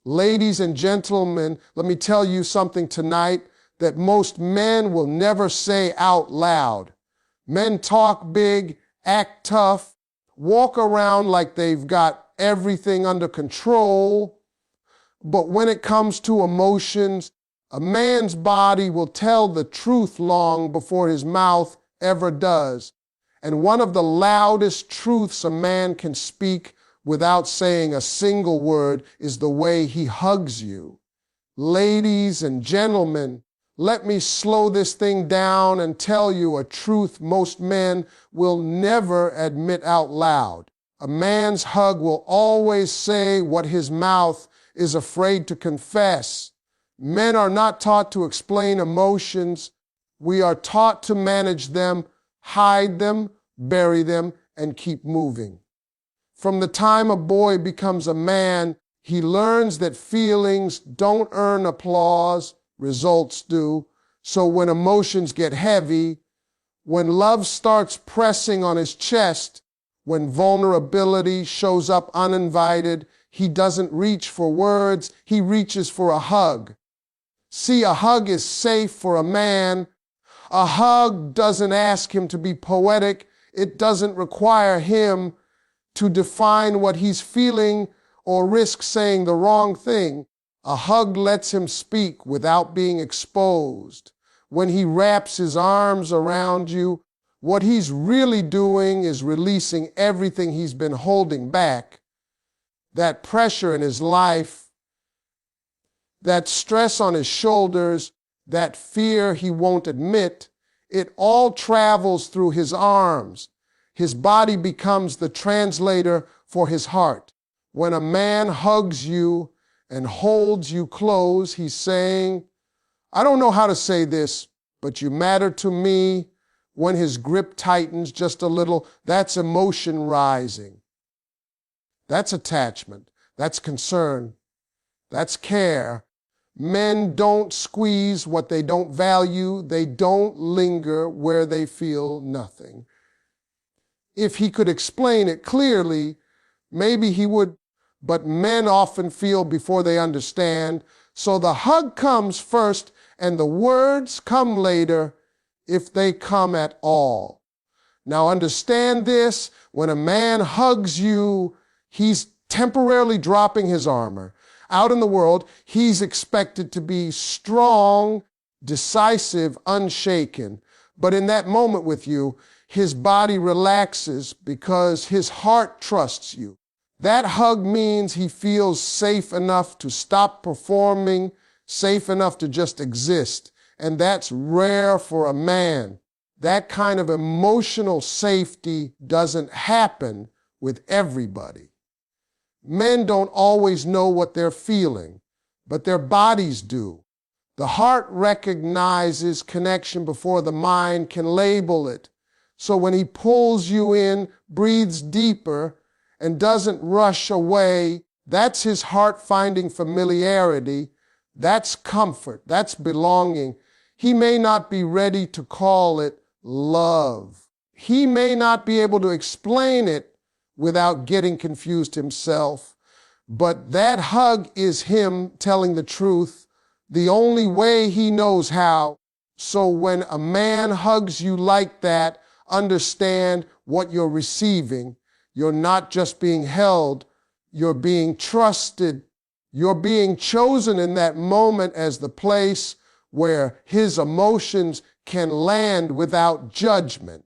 Ladies and gentlemen, let me tell you something tonight that most men will never say out loud. Men talk big, act tough, walk around like they've got everything under control. But when it comes to emotions, a man's body will tell the truth long before his mouth ever does. And one of the loudest truths a man can speak without saying a single word is the way he hugs you. Ladies and gentlemen, let me slow this thing down and tell you a truth most men will never admit out loud. A man's hug will always say what his mouth is afraid to confess. Men are not taught to explain emotions. We are taught to manage them, hide them, bury them, and keep moving. From the time a boy becomes a man, he learns that feelings don't earn applause, results do. So when emotions get heavy, when love starts pressing on his chest, when vulnerability shows up uninvited, he doesn't reach for words, he reaches for a hug. See, a hug is safe for a man. A hug doesn't ask him to be poetic. It doesn't require him to define what he's feeling or risk saying the wrong thing. A hug lets him speak without being exposed. When he wraps his arms around you, what he's really doing is releasing everything he's been holding back. That pressure in his life, that stress on his shoulders, that fear he won't admit, it all travels through his arms. His body becomes the translator for his heart. When a man hugs you and holds you close, he's saying, I don't know how to say this, but you matter to me. When his grip tightens just a little, that's emotion rising. That's attachment. That's concern. That's care. Men don't squeeze what they don't value. They don't linger where they feel nothing. If he could explain it clearly, maybe he would, but men often feel before they understand. So the hug comes first and the words come later, if they come at all. Now understand this, when a man hugs you, he's temporarily dropping his armor. Out in the world, he's expected to be strong, decisive, unshaken. But in that moment with you, his body relaxes because his heart trusts you. That hug means he feels safe enough to stop performing, safe enough to just exist. And that's rare for a man. That kind of emotional safety doesn't happen with everybody. Men don't always know what they're feeling, but their bodies do. The heart recognizes connection before the mind can label it. So when he pulls you in, breathes deeper, and doesn't rush away, that's his heart finding familiarity. That's comfort. That's belonging. He may not be ready to call it love. He may not be able to explain it without getting confused himself. But that hug is him telling the truth the only way he knows how. So when a man hugs you like that, understand what you're receiving. You're not just being held, you're being trusted. You're being chosen in that moment as the place where his emotions can land without judgment.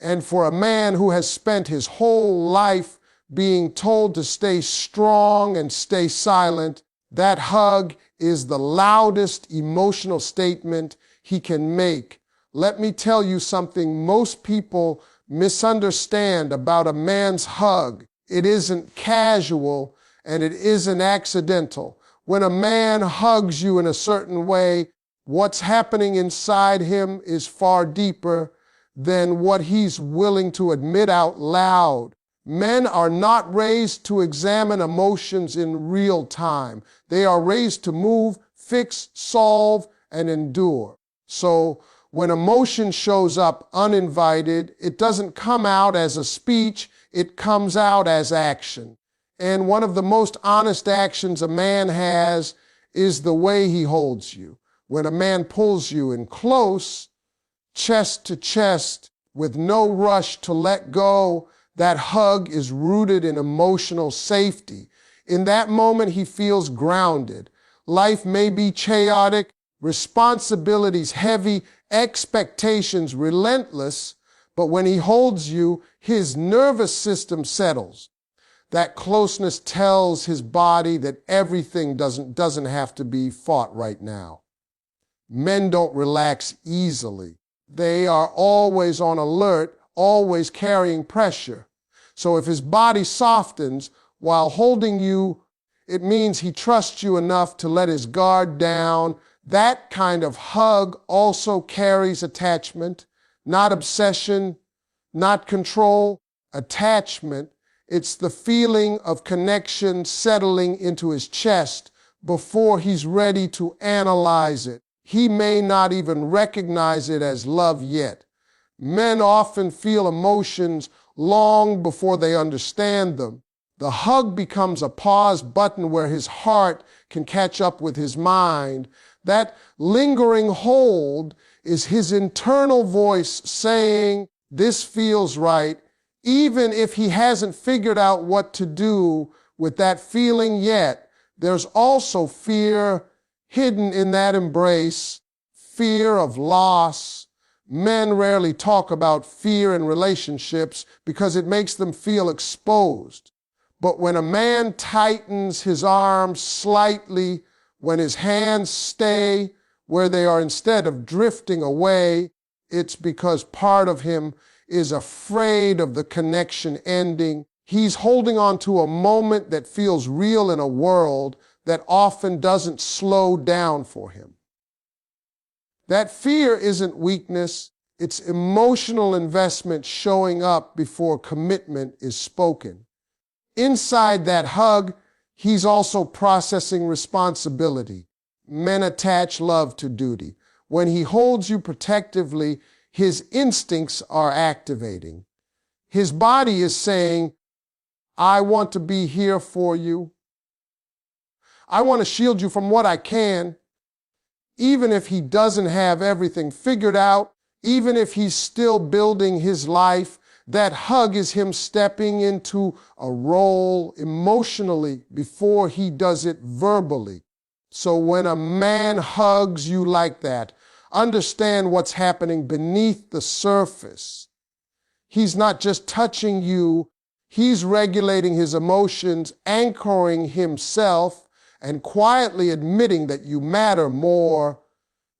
And for a man who has spent his whole life being told to stay strong and stay silent, that hug is the loudest emotional statement he can make. Let me tell you something most people misunderstand about a man's hug. It isn't casual and it isn't accidental. When a man hugs you in a certain way, what's happening inside him is far deeper than what he's willing to admit out loud. Men are not raised to examine emotions in real time. They are raised to move, fix, solve, and endure. So when emotion shows up uninvited, it doesn't come out as a speech, it comes out as action. And one of the most honest actions a man has is the way he holds you. When a man pulls you in close, chest to chest, with no rush to let go, that hug is rooted in emotional safety. In that moment, he feels grounded. Life may be chaotic, responsibilities heavy, expectations relentless, but when he holds you, his nervous system settles. That closeness tells his body that everything doesn't have to be fought right now. Men don't relax easily. They are always on alert, always carrying pressure. So if his body softens while holding you, it means he trusts you enough to let his guard down. That kind of hug also carries attachment, not obsession, not control, attachment. It's the feeling of connection settling into his chest before he's ready to analyze it. He may not even recognize it as love yet. Men often feel emotions long before they understand them. The hug becomes a pause button where his heart can catch up with his mind. That lingering hold is his internal voice saying, "This feels right," even if he hasn't figured out what to do with that feeling yet. There's also fear hidden in that embrace, fear of loss. Men rarely talk about fear in relationships because it makes them feel exposed. But when a man tightens his arms slightly, when his hands stay where they are instead of drifting away, it's because part of him is afraid of the connection ending. He's holding on to a moment that feels real in a world that often doesn't slow down for him. That fear isn't weakness, it's emotional investment showing up before commitment is spoken. Inside that hug, he's also processing responsibility. Men attach love to duty. When he holds you protectively, his instincts are activating. His body is saying, "I want to be here for you. I want to shield you from what I can." Even if he doesn't have everything figured out, even if he's still building his life, that hug is him stepping into a role emotionally before he does it verbally. So when a man hugs you like that, understand what's happening beneath the surface. He's not just touching you, he's regulating his emotions, anchoring himself, and quietly admitting that you matter more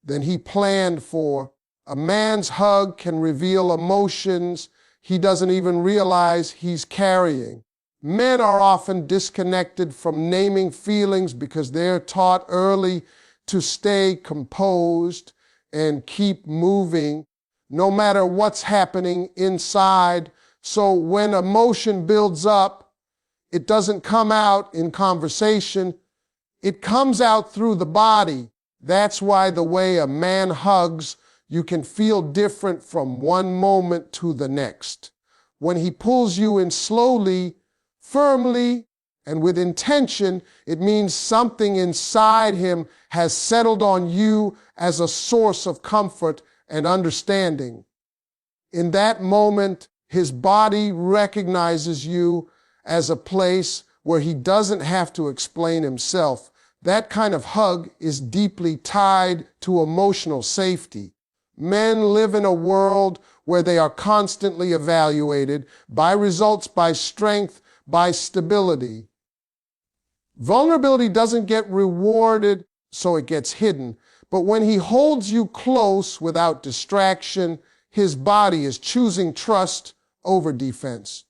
than he planned for. A man's hug can reveal emotions he doesn't even realize he's carrying. Men are often disconnected from naming feelings because they're taught early to stay composed and keep moving no matter what's happening inside. So when emotion builds up, it doesn't come out in conversation. It comes out through the body. That's why the way a man hugs, you can feel different from one moment to the next. When he pulls you in slowly, firmly, and with intention, it means something inside him has settled on you as a source of comfort and understanding. In that moment, his body recognizes you as a place where he doesn't have to explain himself. That kind of hug is deeply tied to emotional safety. Men live in a world where they are constantly evaluated by results, by strength, by stability. Vulnerability doesn't get rewarded, so it gets hidden. But when he holds you close without distraction, his body is choosing trust over defense.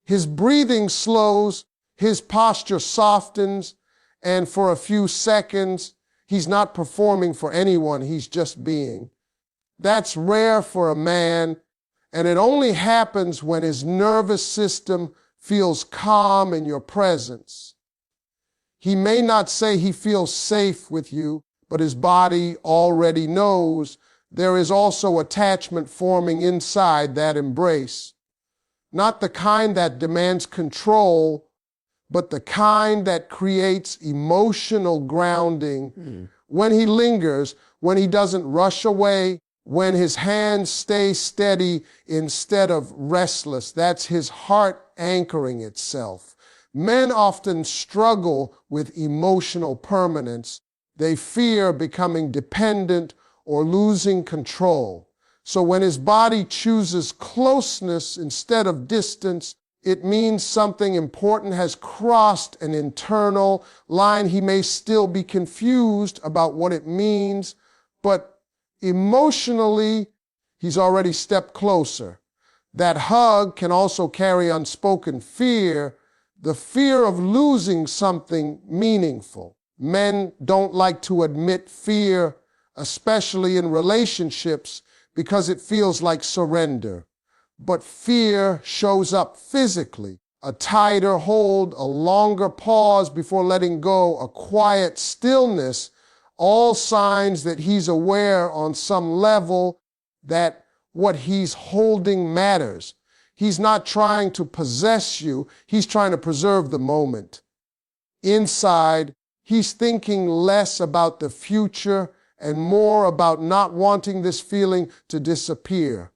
His breathing slows, his posture softens, and for a few seconds, he's not performing for anyone, he's just being. That's rare for a man, and it only happens when his nervous system feels calm in your presence. He may not say he feels safe with you, but his body already knows there is also attachment forming inside that embrace. Not the kind that demands control, but the kind that creates emotional grounding. When he lingers, when he doesn't rush away, when his hands stay steady instead of restless, that's his heart anchoring itself. Men often struggle with emotional permanence. They fear becoming dependent or losing control. So when his body chooses closeness instead of distance, it means something important has crossed an internal line. He may still be confused about what it means, but emotionally, he's already stepped closer. That hug can also carry unspoken fear, the fear of losing something meaningful. Men don't like to admit fear, especially in relationships, because it feels like surrender. But fear shows up physically. A tighter hold, a longer pause before letting go, a quiet stillness, all signs that he's aware on some level that what he's holding matters. He's not trying to possess you, he's trying to preserve the moment. Inside, he's thinking less about the future and more about not wanting this feeling to disappear.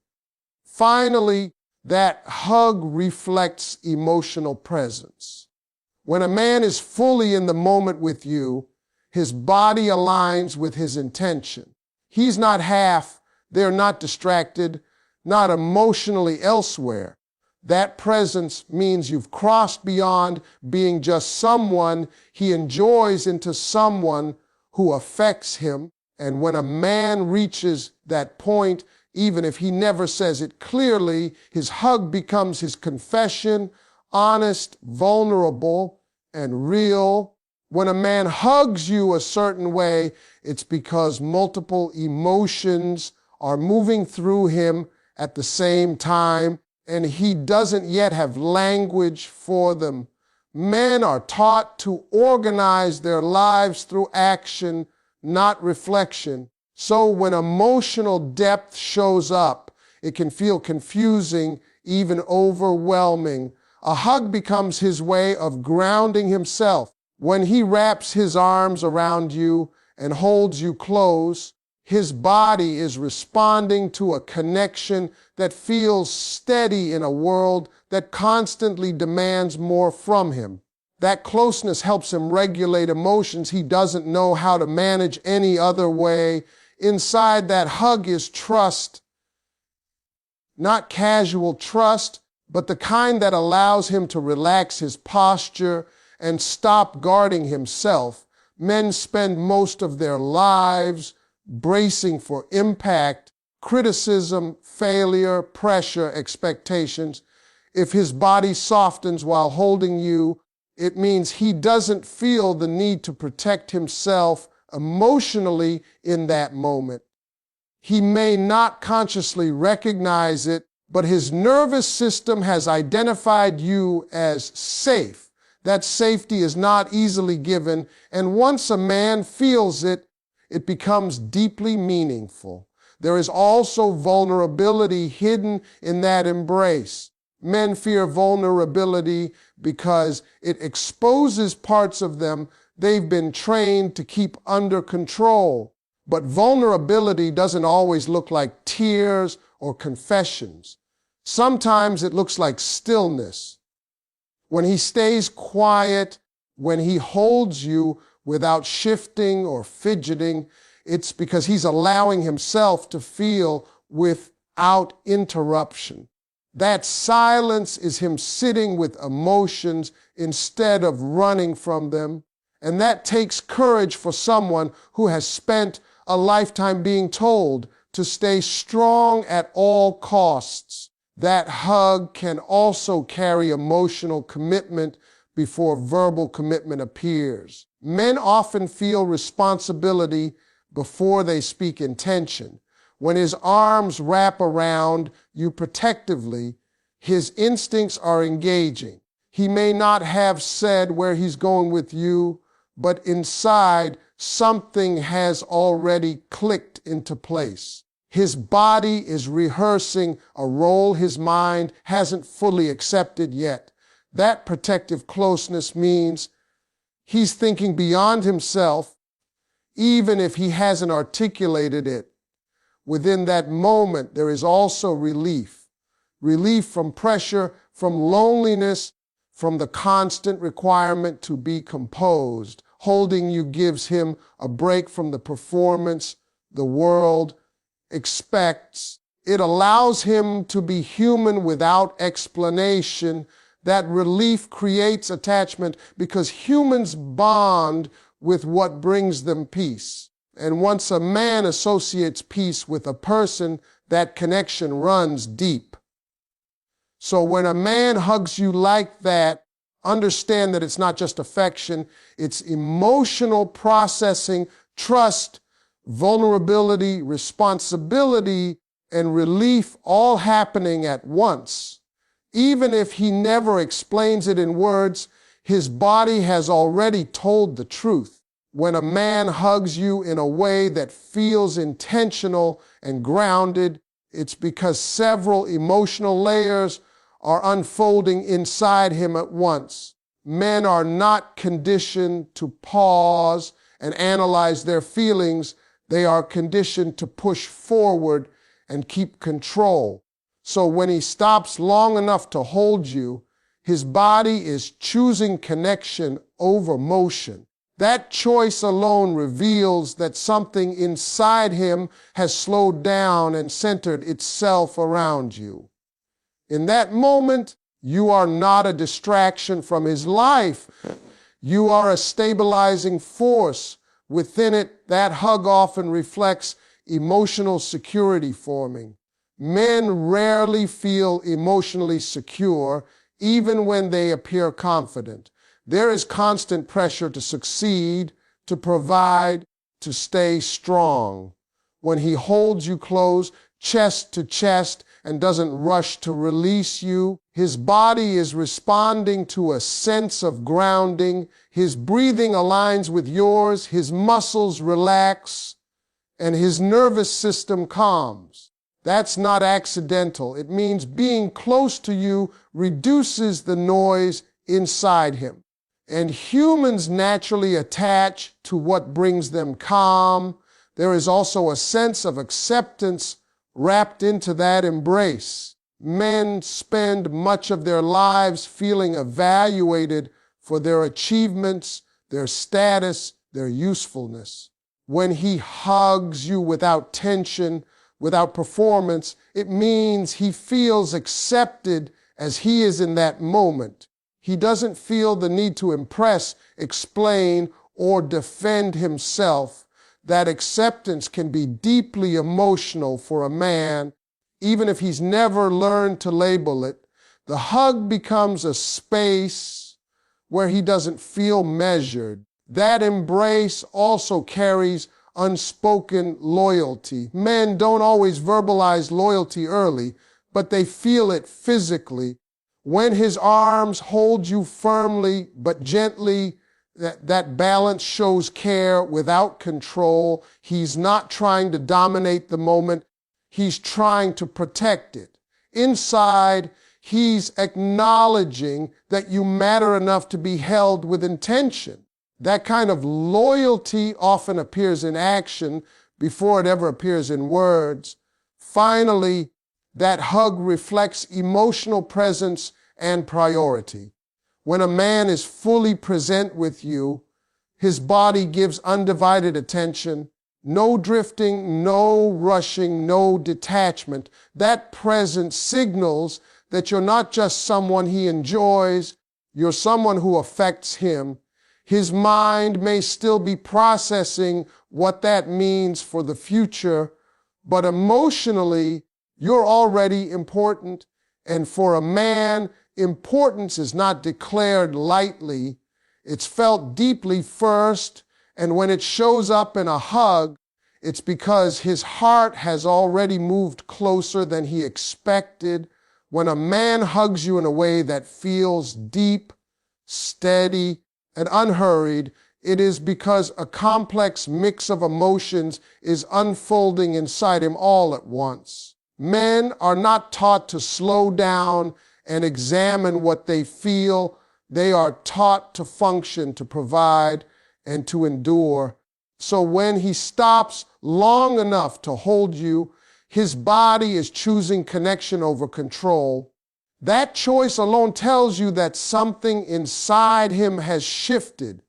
Finally, that hug reflects emotional presence. When a man is fully in the moment with you, his body aligns with his intention. He's not half, they're not distracted, not emotionally elsewhere. That presence means you've crossed beyond being just someone he enjoys into someone who affects him. And when a man reaches that point, even if he never says it clearly, his hug becomes his confession, honest, vulnerable, and real. When a man hugs you a certain way, it's because multiple emotions are moving through him at the same time, and he doesn't yet have language for them. Men are taught to organize their lives through action, not reflection. So when emotional depth shows up, it can feel confusing, even overwhelming. A hug becomes his way of grounding himself. When he wraps his arms around you and holds you close, his body is responding to a connection that feels steady in a world that constantly demands more from him. That closeness helps him regulate emotions he doesn't know how to manage any other way. Inside that hug is trust, not casual trust, but the kind that allows him to relax his posture and stop guarding himself. Men spend most of their lives bracing for impact, criticism, failure, pressure, expectations. If his body softens while holding you, it means he doesn't feel the need to protect himself emotionally in that moment. He may not consciously recognize it, but his nervous system has identified you as safe. That safety is not easily given, and once a man feels it, it becomes deeply meaningful. There is also vulnerability hidden in that embrace. Men fear vulnerability because it exposes parts of them they've been trained to keep under control. But vulnerability doesn't always look like tears or confessions. Sometimes it looks like stillness. When he stays quiet, when he holds you without shifting or fidgeting, it's because he's allowing himself to feel without interruption. That silence is him sitting with emotions instead of running from them. And that takes courage for someone who has spent a lifetime being told to stay strong at all costs. That hug can also carry emotional commitment before verbal commitment appears. Men often feel responsibility before they speak intention. When his arms wrap around you protectively, his instincts are engaging. He may not have said where he's going with you, but inside, something has already clicked into place. His body is rehearsing a role his mind hasn't fully accepted yet. That protective closeness means he's thinking beyond himself, even if he hasn't articulated it. Within that moment, there is also relief. Relief from pressure, from loneliness, from the constant requirement to be composed. Holding you gives him a break from the performance the world expects. It allows him to be human without explanation. That relief creates attachment because humans bond with what brings them peace. And once a man associates peace with a person, that connection runs deep. So when a man hugs you like that, understand that it's not just affection, it's emotional processing, trust, vulnerability, responsibility, and relief all happening at once. Even if he never explains it in words, his body has already told the truth. When a man hugs you in a way that feels intentional and grounded, it's because several emotional layers are unfolding inside him at once. Men are not conditioned to pause and analyze their feelings. They are conditioned to push forward and keep control. So when he stops long enough to hold you, his body is choosing connection over motion. That choice alone reveals that something inside him has slowed down and centered itself around you. In that moment, you are not a distraction from his life. You are a stabilizing force. Within it, that hug often reflects emotional security forming. Men rarely feel emotionally secure, even when they appear confident. There is constant pressure to succeed, to provide, to stay strong. When he holds you close, chest to chest, and doesn't rush to release you, his body is responding to a sense of grounding. His breathing aligns with yours, his muscles relax, and his nervous system calms. That's not accidental. It means being close to you reduces the noise inside him. And humans naturally attach to what brings them calm. There is also a sense of acceptance wrapped into that embrace. Men spend much of their lives feeling evaluated for their achievements, their status, their usefulness. When he hugs you without tension, without performance, it means he feels accepted as he is in that moment. He doesn't feel the need to impress, explain, or defend himself. That acceptance can be deeply emotional for a man, even if he's never learned to label it. The hug becomes a space where he doesn't feel measured. That embrace also carries unspoken loyalty. Men don't always verbalize loyalty early, but they feel it physically. When his arms hold you firmly but gently, that balance shows care without control. He's not trying to dominate the moment. He's trying to protect it. Inside, he's acknowledging that you matter enough to be held with intention. That kind of loyalty often appears in action before it ever appears in words. Finally, that hug reflects emotional presence and priority. When a man is fully present with you, his body gives undivided attention, no drifting, no rushing, no detachment. That presence signals that you're not just someone he enjoys, you're someone who affects him. His mind may still be processing what that means for the future, but emotionally, you're already important. And for a man, importance is not declared lightly. It's felt deeply first, and when it shows up in a hug, it's because his heart has already moved closer than he expected. When a man hugs you in a way that feels deep, steady, and unhurried, it is because a complex mix of emotions is unfolding inside him all at once. Men are not taught to slow down and examine what they feel. They are taught to function, to provide, and to endure. So when he stops long enough to hold you, his body is choosing connection over control. That choice alone tells you that something inside him has shifted.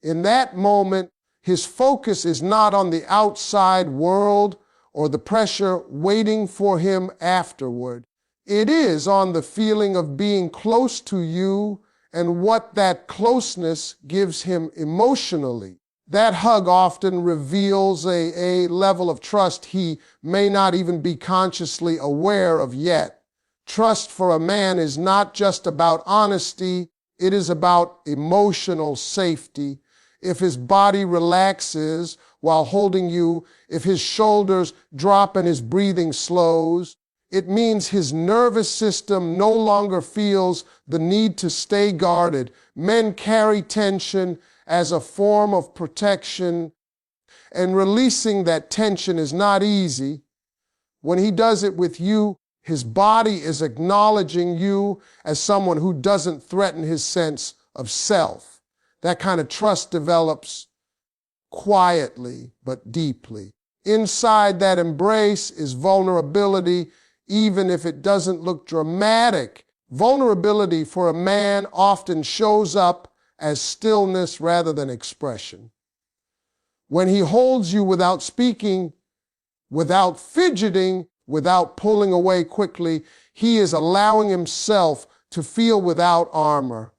In that moment, his focus is not on the outside world or the pressure waiting for him afterward. It is on the feeling of being close to you and what that closeness gives him emotionally. That hug often reveals a level of trust he may not even be consciously aware of yet. Trust for a man is not just about honesty, it is about emotional safety. If his body relaxes while holding you, if his shoulders drop and his breathing slows, it means his nervous system no longer feels the need to stay guarded. Men carry tension as a form of protection, and releasing that tension is not easy. When he does it with you, his body is acknowledging you as someone who doesn't threaten his sense of self. That kind of trust develops quietly but deeply. Inside that embrace is vulnerability, even if it doesn't look dramatic. Vulnerability for a man often shows up as stillness rather than expression. When he holds you without speaking, without fidgeting, without pulling away quickly, he is allowing himself to feel without armor.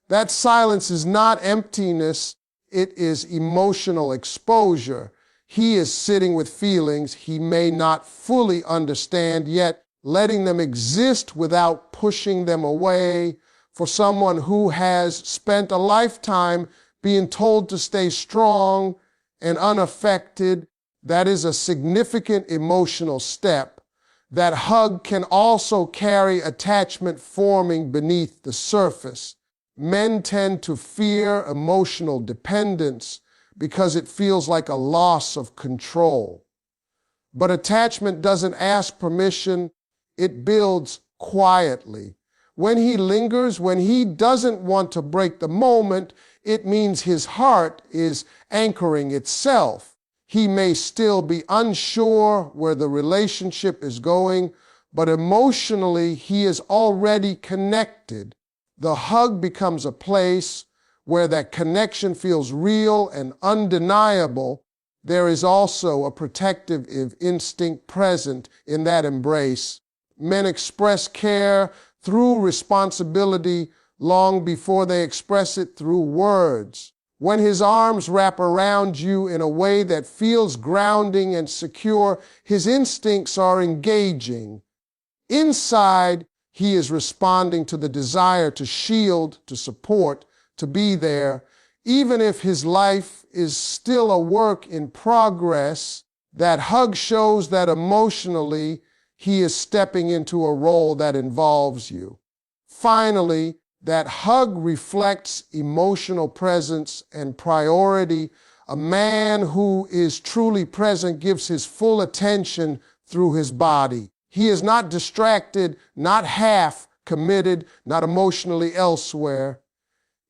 That silence is not emptiness, it is emotional exposure. He is sitting with feelings he may not fully understand, yet letting them exist without pushing them away. For someone who has spent a lifetime being told to stay strong and unaffected, that is a significant emotional step. That hug can also carry attachment forming beneath the surface. Men tend to fear emotional dependence because it feels like a loss of control. But attachment doesn't ask permission, it builds quietly. When he lingers, when he doesn't want to break the moment, it means his heart is anchoring itself. He may still be unsure where the relationship is going, but emotionally he is already connected. The hug becomes a place where that connection feels real and undeniable. There is also a protective instinct present in that embrace. Men express care through responsibility long before they express it through words. When his arms wrap around you in a way that feels grounding and secure, his instincts are engaging. Inside, he is responding to the desire to shield, to support, to be there. Even if his life is still a work in progress, that hug shows that emotionally he is stepping into a role that involves you. Finally, that hug reflects emotional presence and priority. A man who is truly present gives his full attention through his body. He is not distracted, not half committed, not emotionally elsewhere.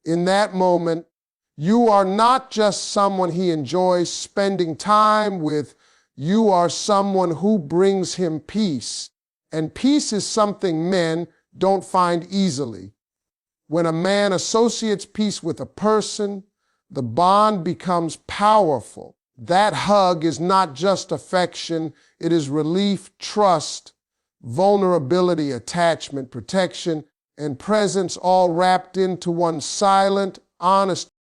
In that moment, you are not just someone he enjoys spending time with, you are someone who brings him peace. And peace is something men don't find easily. When a man associates peace with a person, the bond becomes powerful. That hug is not just affection, it is relief, trust, vulnerability, attachment, protection, and presence all wrapped into one silent, honest